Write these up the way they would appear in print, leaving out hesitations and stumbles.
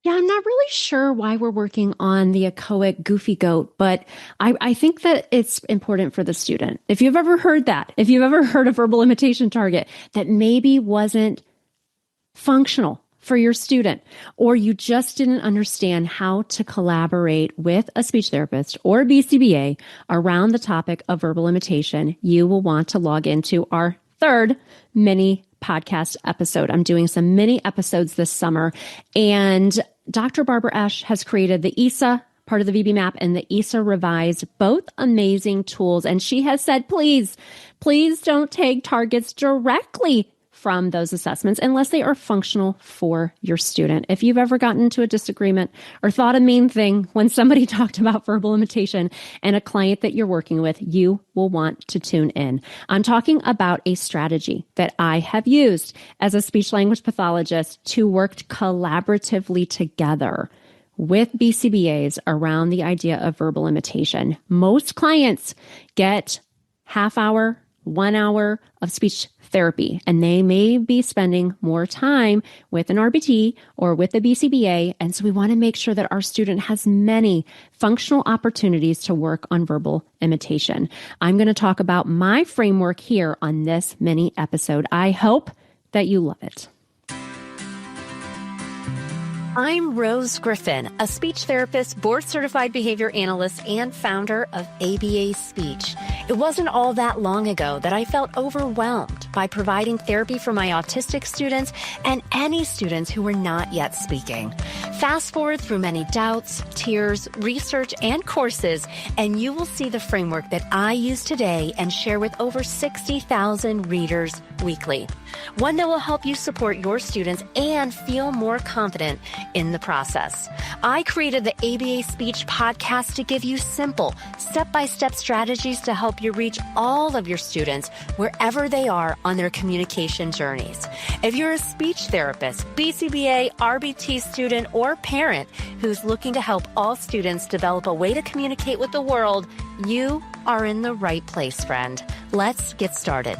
Yeah, I'm not really sure why we're working on the echoic goofy goat, but I think that it's important for the student. If you've ever heard that, if you've ever heard a verbal imitation target that maybe wasn't functional for your student, or you just didn't understand how to collaborate with a speech therapist or BCBA around the topic of verbal imitation, you will want to log into our third mini podcast episode. I'm doing some mini episodes this summer, and Dr. Barbara Esch has created the ESA part of the VB map and the ESA revised, both amazing tools. And she has said, please don't take targets directly from those assessments unless they are functional for your student. If you've ever gotten into a disagreement or thought a mean thing when somebody talked about verbal imitation and a client that you're working with, you will want to tune in. I'm talking about a strategy that I have used as a speech language pathologist to work collaboratively together with BCBAs around the idea of verbal imitation. Most clients get half hour, 1 hour of speech therapy, and they may be spending more time with an RBT or with the BCBA. And so we want to make sure that our student has many functional opportunities to work on verbal imitation. I'm going to talk about my framework here on this mini episode. I hope that you love it. I'm Rose Griffin, a speech therapist, board-certified behavior analyst, and founder of ABA Speech. It wasn't all that long ago that I felt overwhelmed by providing therapy for my autistic students and any students who were not yet speaking. Fast forward through many doubts, tears, research, and courses, and you will see the framework that I use today and share with over 60,000 readers weekly. One that will help you support your students and feel more confident in the process. I created the ABA Speech podcast to give you simple, step-by-step strategies to help you reach all of your students wherever they are on their communication journeys. If you're a speech therapist, BCBA, RBT student, or parent who's looking to help all students develop a way to communicate with the world, you are in the right place, friend. Let's get started.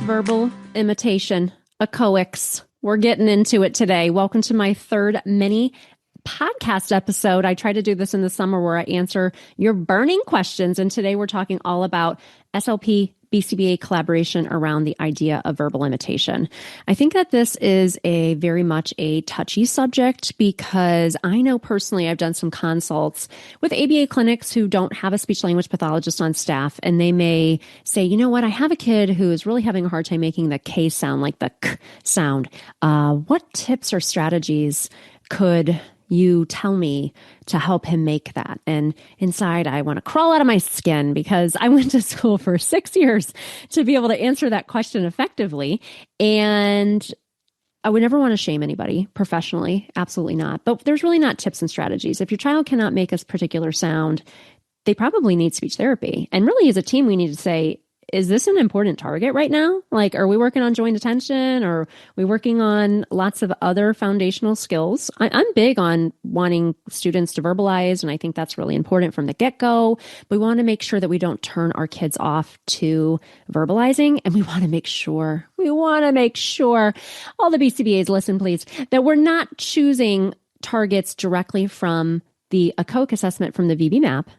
Verbal imitation, echoics. We're getting into it today. Welcome to my third mini podcast episode. I try to do this in the summer where I answer your burning questions. And today we're talking all about SLP BCBA collaboration around the idea of verbal imitation. I think that this is a very much a touchy subject because I know personally I've done some consults with ABA clinics who don't have a speech language pathologist on staff, and they may say, you know what, I have a kid who is really having a hard time making the K sound, like the K sound. What tips or strategies could you tell me to help him make that? And inside, I want to crawl out of my skin because I went to school for 6 years to be able to answer that question effectively. And I would never want to shame anybody professionally. Absolutely not. But there's really not tips and strategies. If your child cannot make a particular sound, they probably need speech therapy. And really, as a team, we need to say, is this an important target right now? Like, are we working on joint attention, or are we working on lots of other foundational skills? I'm big on wanting students to verbalize, and I think that's really important from the get-go. We want to make sure that we don't turn our kids off to verbalizing, and we want to make sure, all the BCBAs, listen please, that we're not choosing targets directly from the echoic assessment from the VB map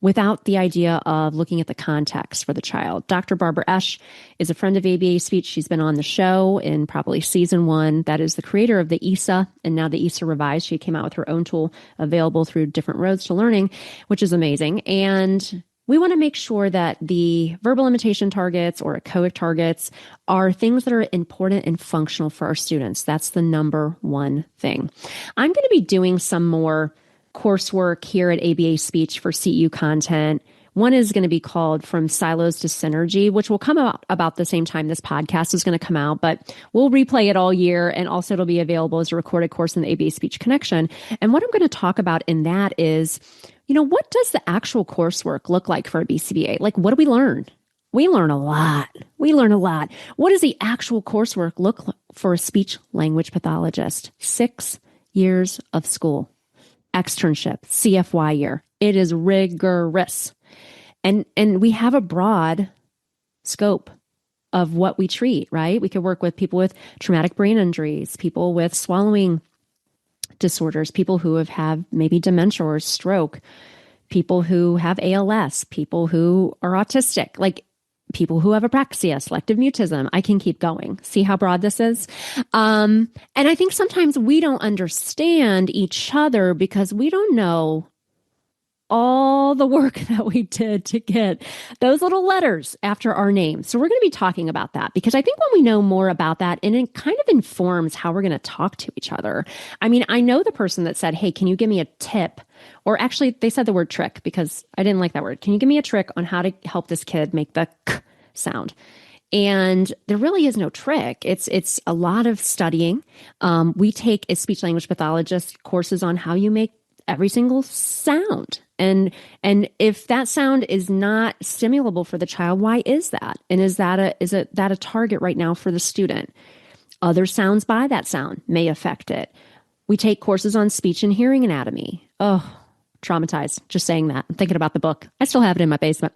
without the idea of looking at the context for the child. Dr. Barbara Esch is a friend of ABA Speech. She's been on the show in probably season 1. That is the creator of the ESA and now the ESA Revised. She came out with her own tool available through Different Roads to Learning, which is amazing. And we want to make sure that the verbal imitation targets or echoic targets are things that are important and functional for our students. That's the number one thing. I'm going to be doing some more coursework here at ABA Speech for CEU content. One is going to be called From Silos to Synergy, which will come out about the same time this podcast is going to come out, but we'll replay it all year. And also it'll be available as a recorded course in the ABA Speech Connection. And what I'm going to talk about in that is, what does the actual coursework look like for a BCBA? Like, what do we learn? We learn a lot. What does the actual coursework look like for a speech language pathologist? 6 years of school. Externship, CFY year. It is rigorous. And we have a broad scope of what we treat, right? We could work with people with traumatic brain injuries, people with swallowing disorders, people who have had maybe dementia or stroke, people who have ALS, people who are autistic, like people who have apraxia, selective mutism. I can keep going. See how broad this is? And I think sometimes we don't understand each other because we don't know all the work that we did to get those little letters after our name. So we're going to be talking about that because I think when we know more about that, and it kind of informs how we're going to talk to each other. I mean, I know the person that said, hey, can you give me a tip? Or actually, they said the word trick because I didn't like that word. Can you give me a trick on how to help this kid make the k sound? And there really is no trick. It's a lot of studying. We take as speech language pathologists courses on how you make every single sound. And if that sound is not stimulable for the child, why is that? And is that a target right now for the student? Other sounds by that sound may affect it. We take courses on speech and hearing anatomy. Oh, traumatized just saying that. I'm thinking about the book. I still have it in my basement.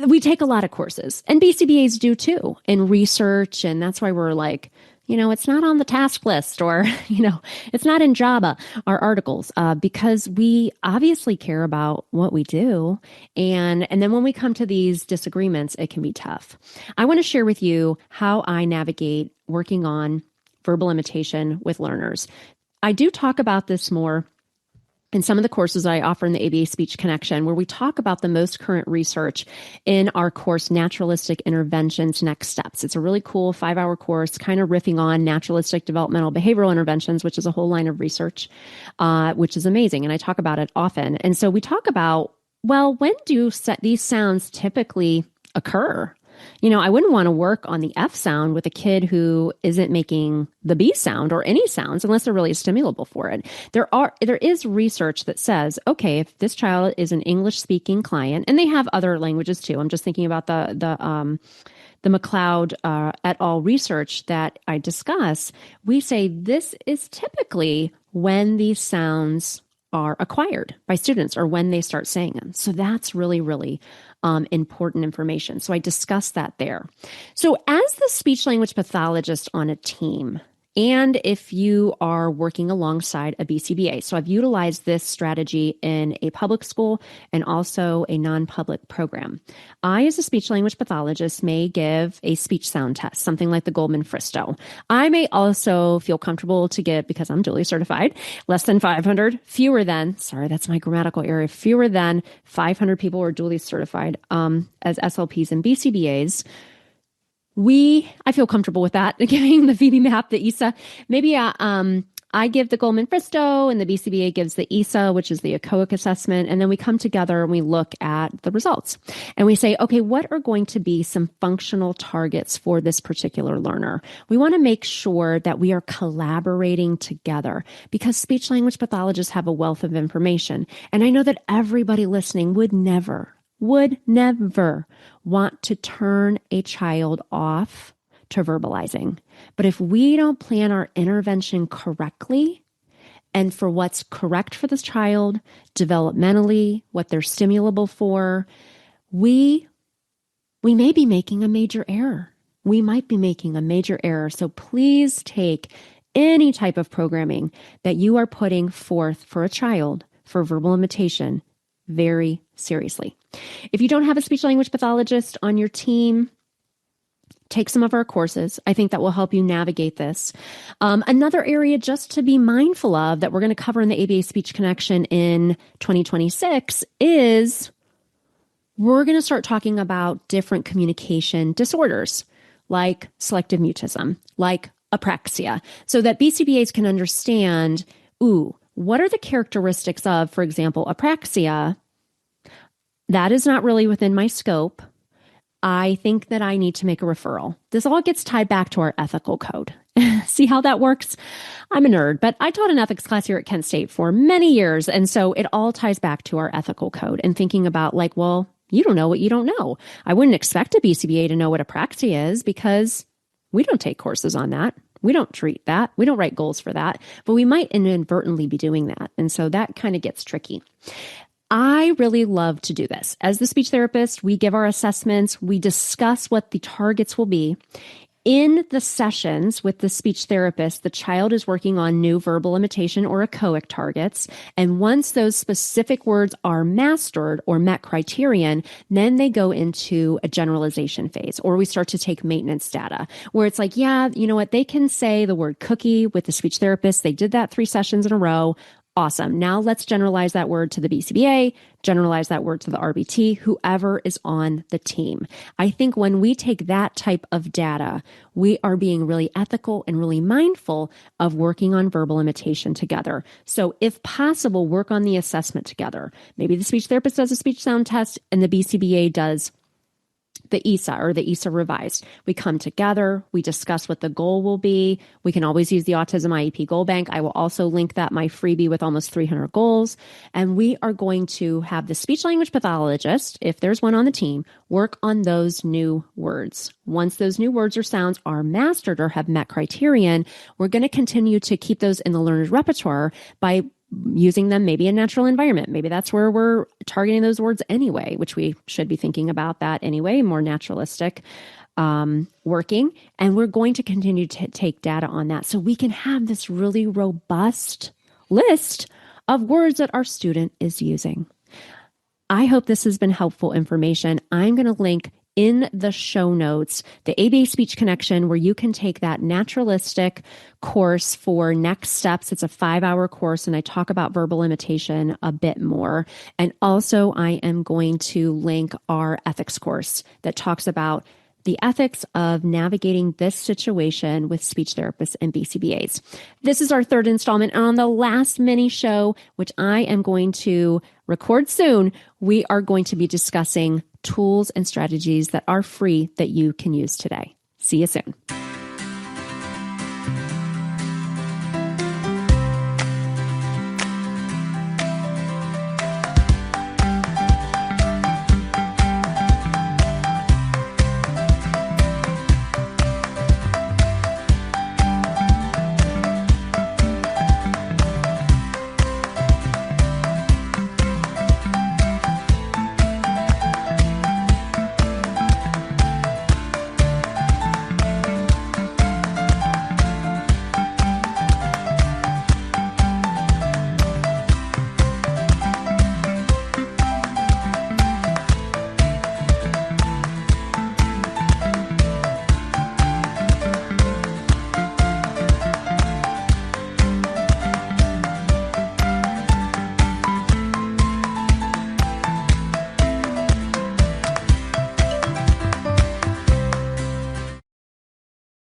We take a lot of courses, and BCBAs do too, in research. And that's why we're like, it's not on the task list, or, it's not in Java, our articles, because we obviously care about what we do. And then when we come to these disagreements, it can be tough. I want to share with you how I navigate working on verbal imitation with learners. I do talk about this more in some of the courses I offer in the ABA Speech Connection, where we talk about the most current research in our course, Naturalistic Interventions Next Steps. It's a really cool 5-hour course, kind of riffing on naturalistic developmental behavioral interventions, which is a whole line of research, which is amazing. And I talk about it often. And so we talk about, well, when do these sounds typically occur? I wouldn't want to work on the F sound with a kid who isn't making the B sound or any sounds unless they're really stimulable for it. There is research that says, okay, if this child is an English speaking client, and they have other languages too. I'm just thinking about the McLeod et al. Research that I discuss. We say this is typically when these sounds are acquired by students or when they start saying them. So that's really, really important information. So I discussed that there. So as the speech language pathologist on a team, and if you are working alongside a BCBA, so I've utilized this strategy in a public school and also a non-public program. I, as a speech language pathologist, may give a speech sound test, something like the Goldman-Fristow. I may also feel comfortable to give, because I'm duly certified, less than 500, that's my grammatical error, fewer than 500 people are duly certified as SLPs and BCBAs. I feel comfortable with that, giving the Phoebe map, the ESA. Maybe I give the Goldman-Fristow and the BCBA gives the ESA, which is the echoic assessment. And then we come together and we look at the results. And we say, okay, what are going to be some functional targets for this particular learner? We want to make sure that we are collaborating together because speech language pathologists have a wealth of information. And I know that everybody listening would never want to turn a child off to verbalizing. But if we don't plan our intervention correctly and for what's correct for this child, developmentally, what they're stimulable for, we may be making a major error. We might be making a major error. So please take any type of programming that you are putting forth for a child for verbal imitation very seriously. If you don't have a speech language pathologist on your team, take some of our courses. I think that will help you navigate this. Another area just to be mindful of that we're going to cover in the ABA Speech Connection in 2026 is we're going to start talking about different communication disorders like selective mutism, like apraxia, so that BCBAs can understand, what are the characteristics of, for example, apraxia? That is not really within my scope. I think that I need to make a referral. This all gets tied back to our ethical code. See how that works? I'm a nerd, but I taught an ethics class here at Kent State for many years. And so it all ties back to our ethical code and thinking about you don't know what you don't know. I wouldn't expect a BCBA to know what apraxia is because we don't take courses on that. We don't treat that. We don't write goals for that, but we might inadvertently be doing that. And so that kind of gets tricky. I really love to do this. As the speech therapist, we give our assessments, we discuss what the targets will be. In the sessions with the speech therapist, the child is working on new verbal imitation or echoic targets. And once those specific words are mastered or met criterion, then they go into a generalization phase, or we start to take maintenance data where it's like, yeah, you know what? They can say the word cookie with the speech therapist. They did that 3 sessions in a row. Awesome. Now let's generalize that word to the BCBA, generalize that word to the RBT, whoever is on the team. I think when we take that type of data, we are being really ethical and really mindful of working on verbal imitation together. So if possible, work on the assessment together. Maybe the speech therapist does a speech sound test and the BCBA does the ESA or the ESA revised. We come together, we discuss what the goal will be. We can always use the Autism IEP Goal Bank. I will also link that, my freebie with almost 300 goals. And we are going to have the speech language pathologist, if there's one on the team, work on those new words. Once those new words or sounds are mastered or have met criterion, we're going to continue to keep those in the learner's repertoire by using them maybe in natural environment. Maybe that's where we're targeting those words anyway, which we should be thinking about that anyway, more naturalistic working. And we're going to continue to take data on that so we can have this really robust list of words that our student is using. I hope this has been helpful information. I'm going to link in the show notes the ABA Speech Connection, where you can take that naturalistic course for next steps. It's a 5-hour course, and I talk about verbal imitation a bit more. And also, I am going to link our ethics course that talks about the ethics of navigating this situation with speech therapists and BCBAs. This is our 3rd installment. And on the last mini show, which I am going to record soon, we are going to be discussing tools and strategies that are free that you can use today. See you soon.